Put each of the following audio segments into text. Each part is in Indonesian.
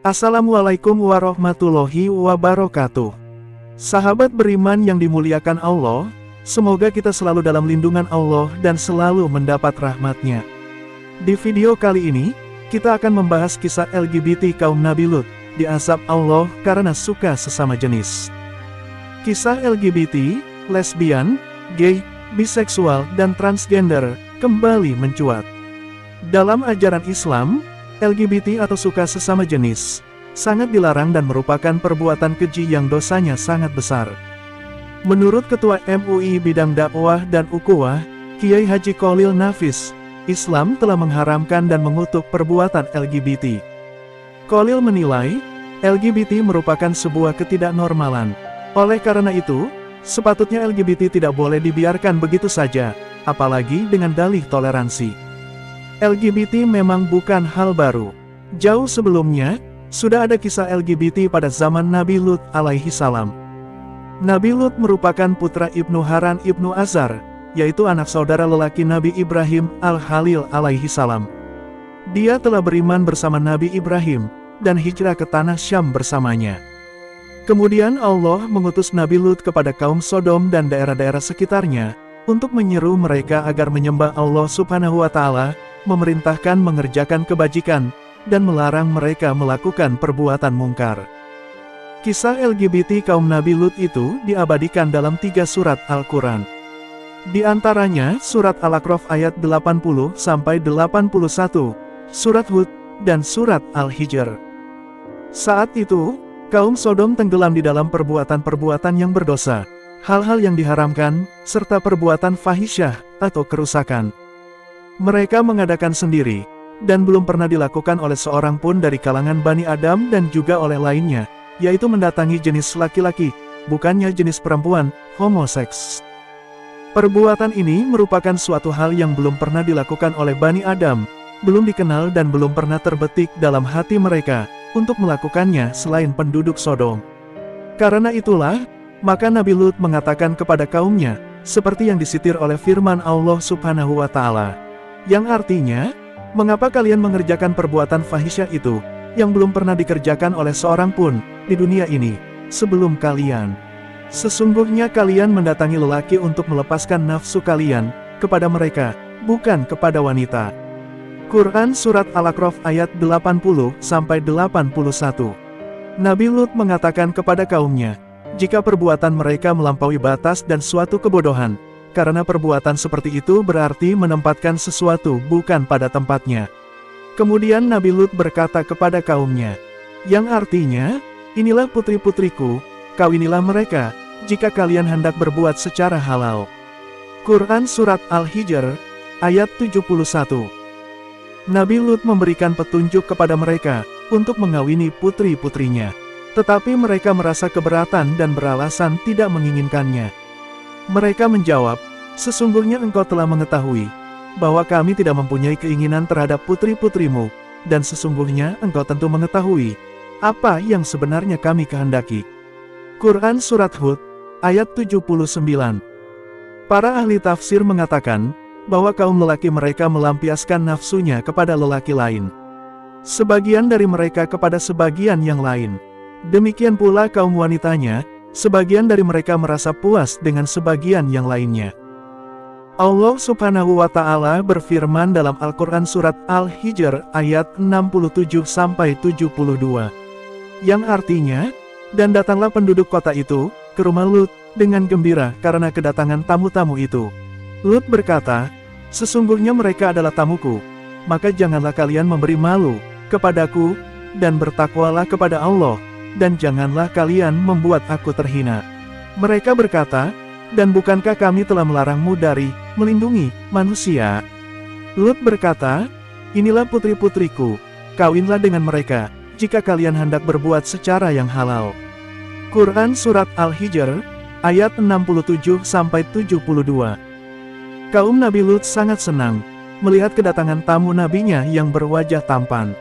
Assalamualaikum warahmatullahi wabarakatuh. Sahabat beriman yang dimuliakan Allah, semoga kita selalu dalam lindungan Allah dan selalu mendapat rahmat-Nya. Di video kali ini, kita akan membahas kisah LGBT kaum Nabi Lut, diazab Allah karena suka sesama jenis. Kisah LGBT, lesbian, gay, biseksual, dan transgender kembali mencuat. Dalam ajaran Islam, LGBT atau suka sesama jenis sangat dilarang dan merupakan perbuatan keji yang dosanya sangat besar. Menurut Ketua MUI Bidang Dakwah dan Ukhuwah, Kiai Haji Kholil Nafis, Islam telah mengharamkan dan mengutuk perbuatan LGBT. Kholil menilai, LGBT merupakan sebuah ketidaknormalan. Oleh karena itu, sepatutnya LGBT tidak boleh dibiarkan begitu saja, apalagi dengan dalih toleransi. LGBT memang bukan hal baru. Jauh sebelumnya, sudah ada kisah LGBT pada zaman Nabi Lut alaihi salam. Nabi Lut merupakan putra Ibnu Haran Ibnu Azar, yaitu anak saudara lelaki Nabi Ibrahim al-Khalil alaihi salam. Dia telah beriman bersama Nabi Ibrahim, dan hijrah ke tanah Syam bersamanya. Kemudian Allah mengutus Nabi Lut kepada kaum Sodom dan daerah-daerah sekitarnya, untuk menyeru mereka agar menyembah Allah Subhanahu wa Ta'ala, memerintahkan mengerjakan kebajikan, dan melarang mereka melakukan perbuatan mungkar. Kisah LGBT kaum Nabi Lut itu diabadikan dalam 3 surat Al-Quran. Di antaranya surat Al-A'raf ayat 80-81, surat Hud, dan surat Al-Hijr. Saat itu, kaum Sodom tenggelam di dalam perbuatan-perbuatan yang berdosa, hal-hal yang diharamkan, serta perbuatan fahisyah atau kerusakan. Mereka mengadakan sendiri, dan belum pernah dilakukan oleh seorang pun dari kalangan Bani Adam dan juga oleh lainnya, yaitu mendatangi jenis laki-laki, bukannya jenis perempuan, homoseks. Perbuatan ini merupakan suatu hal yang belum pernah dilakukan oleh Bani Adam, belum dikenal dan belum pernah terbetik dalam hati mereka, untuk melakukannya selain penduduk Sodom. Karena itulah, maka Nabi Lut mengatakan kepada kaumnya, seperti yang disitir oleh firman Allah Subhanahu wa Ta'ala. Yang artinya, mengapa kalian mengerjakan perbuatan fahisyah itu, yang belum pernah dikerjakan oleh seorang pun, di dunia ini, sebelum kalian. Sesungguhnya kalian mendatangi lelaki untuk melepaskan nafsu kalian, kepada mereka, bukan kepada wanita. Quran Surat Al-A'raf ayat 80-81. Nabi Lut mengatakan kepada kaumnya, jika perbuatan mereka melampaui batas dan suatu kebodohan, karena perbuatan seperti itu berarti menempatkan sesuatu bukan pada tempatnya. Kemudian Nabi Lut berkata kepada kaumnya, yang artinya, inilah putri-putriku, kawinilah mereka, jika kalian hendak berbuat secara halal. Quran Surat Al-Hijr, ayat 71. Nabi Lut memberikan petunjuk kepada mereka, untuk mengawini putri-putrinya. Tetapi mereka merasa keberatan dan beralasan tidak menginginkannya. Mereka menjawab, sesungguhnya engkau telah mengetahui, bahwa kami tidak mempunyai keinginan terhadap putri-putrimu, dan sesungguhnya engkau tentu mengetahui, apa yang sebenarnya kami kehendaki. Quran Surat Hud, ayat 79. Para ahli tafsir mengatakan, bahwa kaum lelaki mereka melampiaskan nafsunya kepada lelaki lain. Sebagian dari mereka kepada sebagian yang lain. Demikian pula kaum wanitanya, sebagian dari mereka merasa puas dengan sebagian yang lainnya. Allah Subhanahu wa Ta'ala berfirman dalam Al-Quran Surat Al-Hijr ayat 67-72. Yang artinya, dan datanglah penduduk kota itu, ke rumah Lut, dengan gembira karena kedatangan tamu-tamu itu. Lut berkata, sesungguhnya mereka adalah tamuku, maka janganlah kalian memberi malu kepadaku, dan bertakwalah kepada Allah, dan janganlah kalian membuat aku terhina. Mereka berkata, dan bukankah kami telah melarangmu dari melindungi manusia? Lut berkata, inilah putri-putriku, kawinlah dengan mereka, jika kalian hendak berbuat secara yang halal. Quran Surat Al-Hijr, ayat 67-72. Kaum Nabi Lut sangat senang, melihat kedatangan tamu nabinya yang berwajah tampan.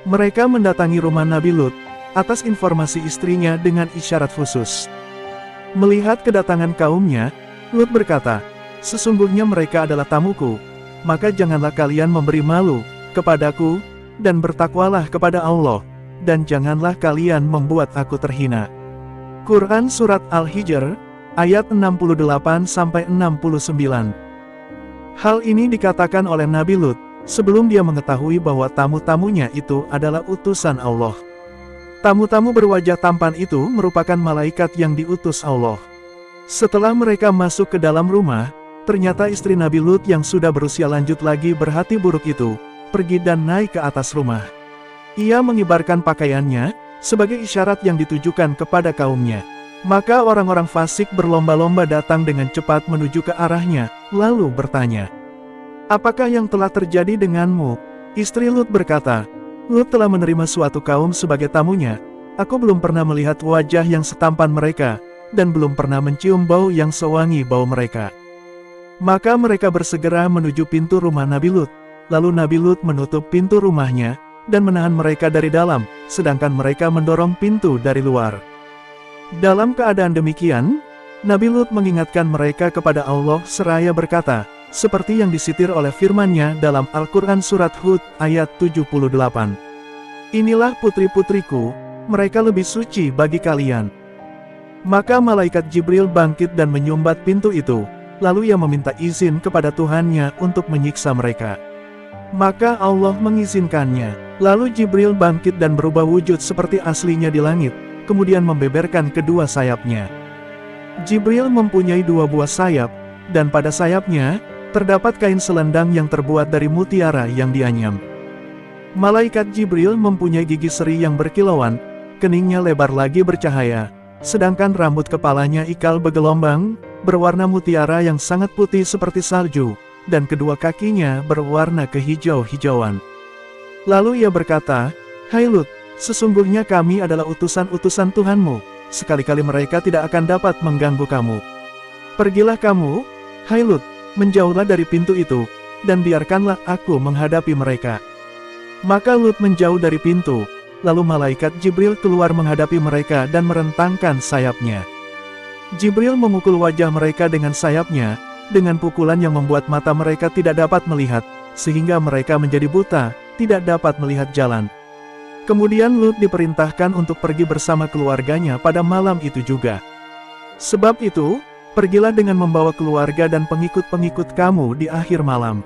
Mereka mendatangi rumah Nabi Lut, atas informasi istrinya dengan isyarat khusus. Melihat kedatangan kaumnya, Lut berkata, sesungguhnya mereka adalah tamuku, maka janganlah kalian memberi malu kepadaku, dan bertakwalah kepada Allah, dan janganlah kalian membuat aku terhina. Quran Surat Al-Hijr, ayat 68-69. Hal ini dikatakan oleh Nabi Lut, sebelum dia mengetahui bahwa tamu-tamunya itu adalah utusan Allah. Tamu-tamu berwajah tampan itu merupakan malaikat yang diutus Allah. Setelah mereka masuk ke dalam rumah, ternyata istri Nabi Lut yang sudah berusia lanjut lagi berhati buruk itu, pergi dan naik ke atas rumah. Ia mengibarkan pakaiannya, sebagai isyarat yang ditujukan kepada kaumnya. Maka orang-orang fasik berlomba-lomba datang dengan cepat menuju ke arahnya, lalu bertanya, "Apakah yang telah terjadi denganmu?" Istri Lut berkata, "Lut telah menerima suatu kaum sebagai tamunya. Aku belum pernah melihat wajah yang setampan mereka, dan belum pernah mencium bau yang sewangi bau mereka." Maka mereka bersegera menuju pintu rumah Nabi Lut. Lalu Nabi Lut menutup pintu rumahnya, dan menahan mereka dari dalam, sedangkan mereka mendorong pintu dari luar. Dalam keadaan demikian, Nabi Lut mengingatkan mereka kepada Allah seraya berkata, seperti yang disitir oleh firman-Nya dalam Al-Quran Surat Hud, ayat 78. "Inilah putri-putriku, mereka lebih suci bagi kalian." Maka malaikat Jibril bangkit dan menyumbat pintu itu, lalu ia meminta izin kepada Tuhannya untuk menyiksa mereka. Maka Allah mengizinkannya. Lalu Jibril bangkit dan berubah wujud seperti aslinya di langit, kemudian membeberkan kedua sayapnya. Jibril mempunyai 2 buah sayap, dan pada sayapnya, terdapat kain selendang yang terbuat dari mutiara yang dianyam. Malaikat Jibril mempunyai gigi seri yang berkilauan, keningnya lebar lagi bercahaya, sedangkan rambut kepalanya ikal bergelombang, berwarna mutiara yang sangat putih seperti salju, dan kedua kakinya berwarna kehijau-hijauan. Lalu ia berkata, "Hai Lut, sesungguhnya kami adalah utusan-utusan Tuhanmu, sekali-kali mereka tidak akan dapat mengganggu kamu. Pergilah kamu, hai Lut, menjauhlah dari pintu itu, dan biarkanlah aku menghadapi mereka." Maka Lut menjauh dari pintu, lalu malaikat Jibril keluar menghadapi mereka dan merentangkan sayapnya. Jibril memukul wajah mereka dengan sayapnya, dengan pukulan yang membuat mata mereka tidak dapat melihat, sehingga mereka menjadi buta, tidak dapat melihat jalan. Kemudian Lut diperintahkan untuk pergi bersama keluarganya pada malam itu juga. Sebab itu, pergilah dengan membawa keluarga dan pengikut-pengikut kamu di akhir malam.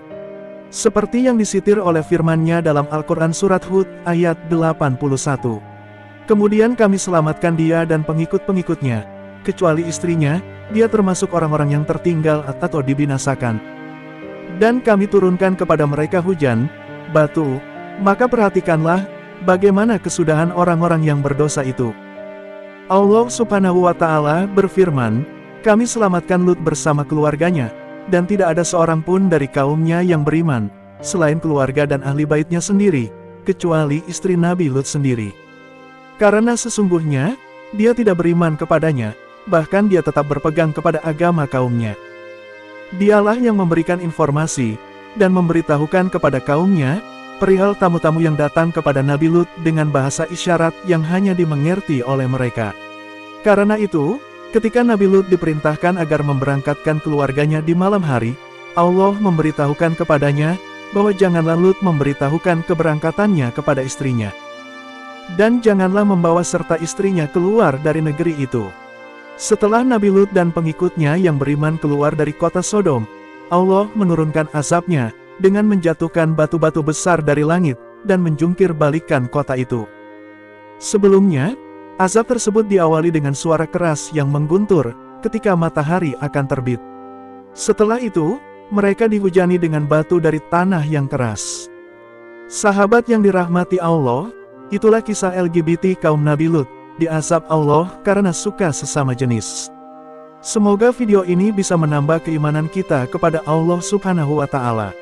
Seperti yang disitir oleh firman-Nya dalam Al-Quran Surat Hud, ayat 81. Kemudian kami selamatkan dia dan pengikut-pengikutnya, kecuali istrinya, dia termasuk orang-orang yang tertinggal atau dibinasakan. Dan kami turunkan kepada mereka hujan, batu, maka perhatikanlah, bagaimana kesudahan orang-orang yang berdosa itu. Allah Subhanahu wa Ta'ala berfirman, "Kami selamatkan Lut bersama keluarganya, dan tidak ada seorang pun dari kaumnya yang beriman, selain keluarga dan ahli baitnya sendiri, kecuali istri Nabi Lut sendiri. Karena sesungguhnya, dia tidak beriman kepadanya, bahkan dia tetap berpegang kepada agama kaumnya. Dialah yang memberikan informasi, dan memberitahukan kepada kaumnya, perihal tamu-tamu yang datang kepada Nabi Lut dengan bahasa isyarat yang hanya dimengerti oleh mereka. Karena itu, ketika Nabi Lut diperintahkan agar memberangkatkan keluarganya di malam hari, Allah memberitahukan kepadanya, bahwa janganlah Lut memberitahukan keberangkatannya kepada istrinya. Dan janganlah membawa serta istrinya keluar dari negeri itu. Setelah Nabi Lut dan pengikutnya yang beriman keluar dari kota Sodom, Allah menurunkan azabnya, dengan menjatuhkan batu-batu besar dari langit, dan menjungkir balikan kota itu. Sebelumnya, azab tersebut diawali dengan suara keras yang mengguntur, ketika matahari akan terbit. Setelah itu, mereka dihujani dengan batu dari tanah yang keras. Sahabat yang dirahmati Allah, itulah kisah LGBT kaum Nabi Lut, diazab Allah karena suka sesama jenis. Semoga video ini bisa menambah keimanan kita kepada Allah Subhanahu wa Ta'ala.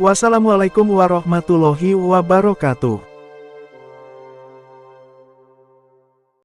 Wassalamualaikum warahmatullahi wabarakatuh.